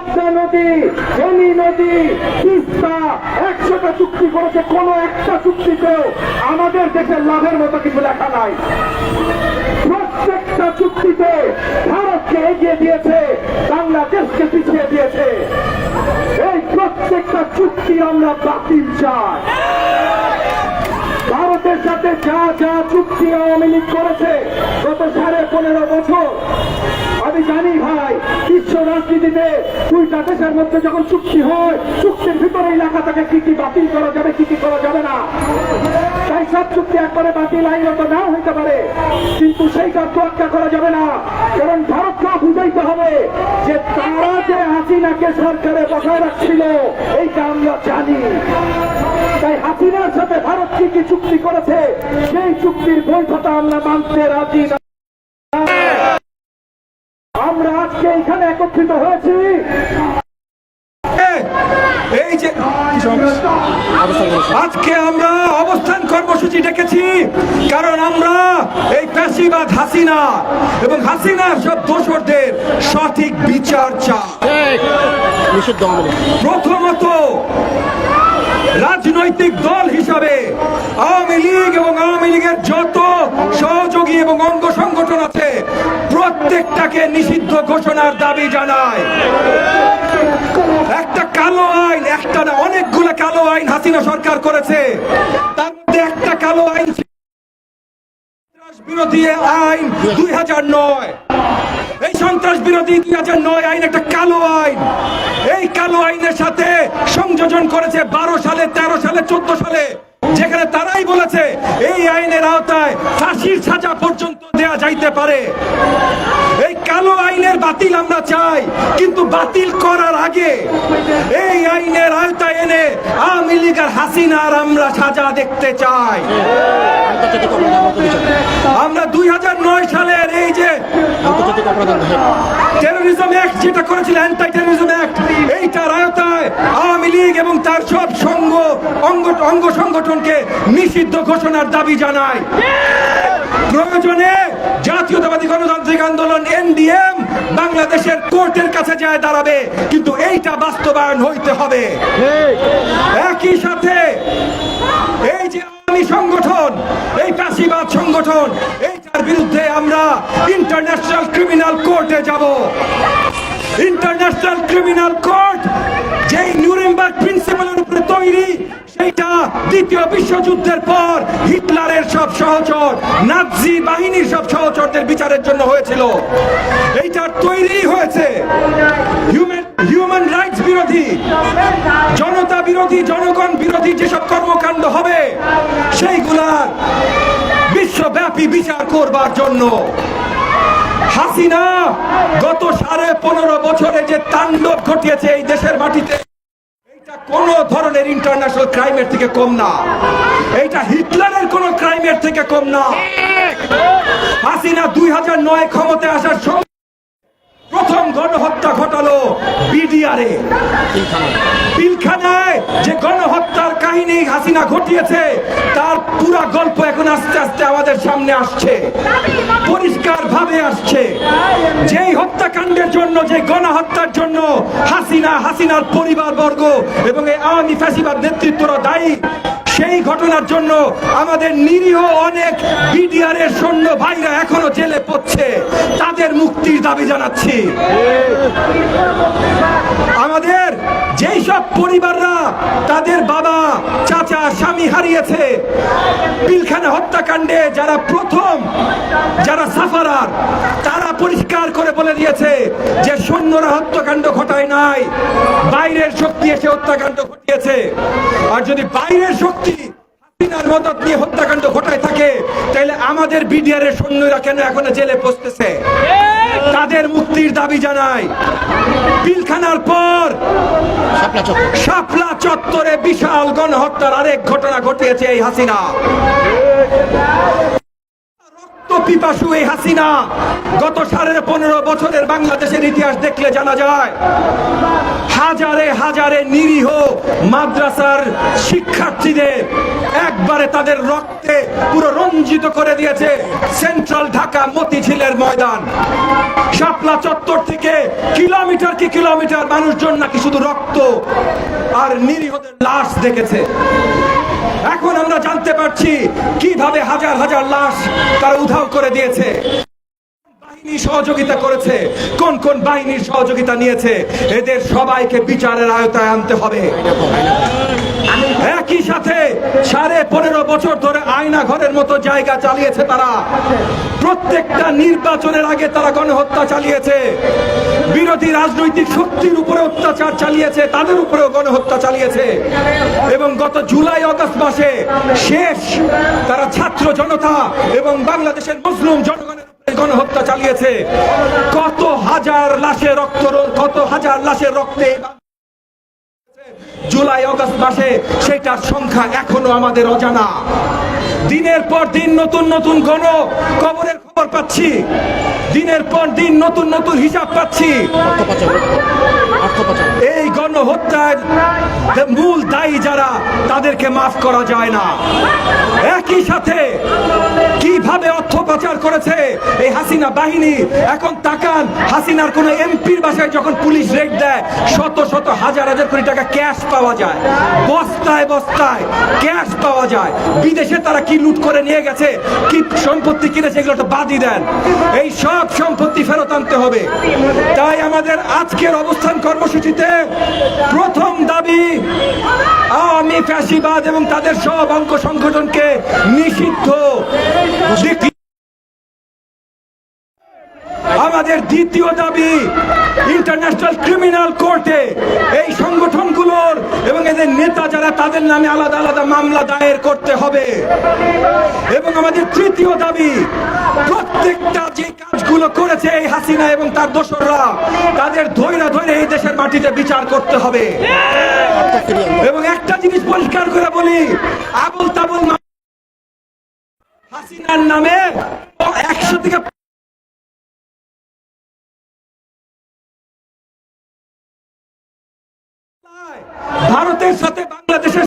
পদ্মা নদী, ফেনী নদী, তিস্তা 100টা চুক্তি করেছে, কোন একটা চুক্তিতেও আমাদের দেশের লাভের মতো কিছু লেখা নাই। প্রত্যেকটা চুক্তিতে ভারতকে এগিয়ে দিয়েছে, বাংলাদেশকে পিছিয়ে দিয়েছে। এই প্রত্যেকটা চুক্তি আমরা বাতিল চাই। ভারতের সাথে যা যা চুক্তি আওয়ামী লীগ করেছে গত 15.5 বছর, আমি জানি ভাই, বিশ্ব রাজনীতিতে 2টা দেশের মধ্যে যখন চুক্তি হয়, চুক্তির ভিতরেই লেখা থাকে কি কি বাতিল করা যাবে, কি কি করা যাবে না। তাই সব চুক্তি একবারে বাতিল আইনত নাও হইতে পারে, কিন্তু সেইটা তোয়াক্কা করা যাবে না। কারণ ভারতকে বুঝাইতে হবে যে তারা যে হাসিনাকে সরকারে বসায় রাখছিল এইটা আমরা জানি। তাই হাসিনার সাথে ভারত কি কি চুক্তি করেছে সেই চুক্তির বৈধতা আমরা মানতে রাজি না। আমরা আজকে এখানে একত্রিত হয়েছি এই যে আজকে আমরা অবস্থান কর্মসূচি ডেকেছি, কারণ আমরা এই ফ্যাসিবাদ হাসিনা এবং হাসিনার সব দোষরদের সঠিক বিচার চাই। প্রথমত রাজনৈতিক দল হিসাবে আওয়ামী লীগ এবং আওয়ামী লীগের যত সহযোগী এবং অঙ্গ সংগঠন আছে প্রত্যেকটাকে নিষিদ্ধ ঘোষণার দাবি জানায়। একটা কালো আইন, একটা না অনেকগুলো কালো আইন হাসিনা সরকার করেছে, তার মধ্যে একটা কালো আইন সন্ত্রাস বিরোধী আইন 2009। এই সন্ত্রাস বিরোধী 2009 আইন একটা কালো আইন। এই কালো আইনের সাথে সংযোজন করেছে 12 সালে, 13 সালে, 14 সালে, যেখানে তারাই বলেছে এই আইনের আওতায় ফাঁসির সাজা পর্যন্ত দেয়া যাইতে পারে। এই কালো আইনের বাতিল আমরা চাই, কিন্তু বাতিল করার আগে এই আইনের আওতায় এনে আওয়ামী লীগ আর হাসিনার আমরা সাজা দেখতে চাই। আমরা 2009 সালের এই যে টেরোরিজম অ্যাক্ট যেটা করেছিল, অ্যান্টি টেরোরিজম অ্যাক্ট, এইটার আওতায় আওয়ামী লীগ এবং তার সব অঙ্গ সংগঠনকে নিষিদ্ধ ঘোষণার দাবি জানায়। প্রয়োজনে জাতীয়তাবাদী গণতান্ত্রিক আন্দোলন এনডিএম বাংলাদেশের কোর্টের কাছে যায় দাঁড়াবে, কিন্তু এইটা বাস্তবায়ন হইতে হবে। একই সাথে এই যে আওয়ামী সংগঠন, এই ফ্যাসিবাদ সংগঠন, এইটার বিরুদ্ধে আমরা ইন্টারন্যাশনাল ক্রিমিনাল কোর্টে যাব। ইন্টারন্যাশনাল ক্রিমিনাল কোর্ট যেই নিউরেমবার্গ প্রিন্সিপালের উপরে তৈরি, সেইটা দ্বিতীয় বিশ্বযুদ্ধের পর হিটলারের সব সহচর, নাৎসি বাহিনীর সব সহচরদের বিচারের জন্য হয়েছিল। এইটার তৈরি হয়েছে হিউম্যান রাইটস বিরোধী, জনতা বিরোধী, জনগণ বিরোধী যেসব কর্মকাণ্ড হবে সেইগুলার বিশ্বব্যাপী বিচার করবার জন্য। হাসিনা গত 15.5 বছরে যে তাণ্ডব ঘটিয়েছে এই দেশের মাটিতে, এইটা কোন ধরনের ইন্টারন্যাশনাল ক্রাইমের থেকে কম না। এইটা হিটলারের কোন ক্রাইমের থেকে কম না। হাসিনা 2009 ক্ষমতায় আসার সময় প্রথম গণহত্যা ঘটালো বিডিআরে, পিলখানায় যে গণহত্যার কাহিনী হাসিনা ঘটিয়েছে তার পুরা গল্প এখন আস্তে আস্তে আমাদের সামনে আসছে, পরিষ্কার ভাবে আসছে। যেই হত্যাকাণ্ডের জন্য, যে গণহত্যার জন্য হাসিনার পরিবারবর্গ এবং এই আওয়ামী ফ্যাসিবাদ নেতৃত্বরা দায়ী, সেই ঘটনার জন্য আমাদের নিরীহ অনেক বিডিআরের সৈন্য ভাইরা এখনো জেলে পড়ছে, তাদের মুক্তির দাবি জানাচ্ছি। আমাদের যেই সব পরিবাররা তাদের বাবা, চাচা, স্বামী হারিয়েছে পিলখানা হত্যাকাণ্ডে, যারা সাফারার, তারা পরিষ্কার করে বলে দিয়েছে যে সৈন্যরা হত্যাকাণ্ড ঘটায় নাই, বাইরের শক্তি এসে হত্যাকাণ্ড ঘটিয়েছে। আর যদি বাইরের শক্তি হাসিনার মদত নিয়ে হত্যাকাণ্ড ঘটায় থাকে, তাহলে আমাদের বিডিআরের সৈন্যরা কেন এখনো জেলে পৌঁছতেছে? তাদের মুক্তির দাবি জানাই। পিলখানার পর শাপলা চত্বরে বিশাল গণহত্যার আরেক ঘটনা ঘটিয়েছে এই হাসিনা। পিপাসু এই হাসিনা গত 15.5 বছরের বাংলাদেশের ইতিহাস দেখলে জানা যায় হাজারে হাজারে নিরীহ মাদ্রাসার শিক্ষার্থীদের একবারে তাদের রক্তে পুরো রঞ্জিত করে দিয়েছে সেন্ট্রাল ঢাকা মতিঝিলের ময়দান। শাপলা চত্বর থেকে কিলোমিটার কি কিলোমিটার মানুষজন নাকি শুধু রক্ত আর নিরীহদের লাশ দেখেছে। এখন আমরা জানতে পারছি কিভাবে হাজার হাজার লাশ তারা উধাও করে দিয়েছে। বাহিনী সহযোগিতা করেছে, কোন কোন বাহিনীর সহযোগিতা নিয়েছে, এদের সবাইকে বিচারের আওতায় আনতে হবে। একই সাথে 15.5 বছর ধরে আয়না ঘরের মতো জায়গা চালিয়েছে তারা। প্রত্যেকটা নির্বাচনের আগে তারা গণহত্যা চালিয়েছে, বিরোধী রাজনৈতিক শক্তির উপরে অত্যাচার চালিয়েছে, তাদের উপরেও গণহত্যা চালিয়েছে। এবং গত জুলাই আগস্ট মাসে শেষ তারা ছাত্র জনতা এবং বাংলাদেশের মুসলিম জনগণের গণহত্যা চালিয়েছে। কত হাজার লাশের রক্তে জুলাই আগস্ট মাসে সেটার সংখ্যা এখনো আমাদের অজানা। দিনের পর দিন নতুন নতুন কবরের খবর পাচ্ছি, দিনের পর দিন নতুন নতুন হিসাব পাচ্ছি। এই গণহত্যার মূল দায়ী যারা, তাদেরকে মাফ করা যায় না। একই সাথে কিভাবে অর্থ পাচার করেছে এই হাসিনা বাহিনী। এখন তাকান, হাসিনার কোন এমপির বাসায় যখন পুলিশ রেড দেয়, শত শত হাজার হাজার কোটি টাকা ক্যাশ পাওয়া যায়, বস্তায় বস্তায় ক্যাশ পাওয়া যায়। বিদেশে তারা কি লুট করে নিয়ে গেছে, কি সম্পত্তি কিনেছে, এগুলো তো বাদই দেন। এই সব সম্পত্তি ফেরত আনতে হবে। তাই আমাদের আজকের অবস্থান কর্মসূচিতে প্রথম দাবি, আওয়ামী ফ্যাসিবাদ এবং তাদের সব অঙ্গ সংগঠনকে নিষিদ্ধ। আমাদের দ্বিতীয় দাবি, ইন্টারন্যাশনাল ক্রিমিনাল কোর্টে এই সংগঠনগুলোর এবং এদের নেতা যারা, তাদের নামে আলাদা আলাদা মামলা দায়ের করতে হবে। এবং আমাদের তৃতীয় দাবি, প্রত্যেকটা যে কাজগুলো করেছে এই হাসিনা এবং তার দোসররা, তাদের ধৈরা ধরে এই দেশের মাটিতে বিচার করতে হবে। এবং একটা জিনিস পরিষ্কার করে বলি, আবুল তাবুল হাসিনার নামে 100 থেকে ভারতের সাথে বাংলাদেশের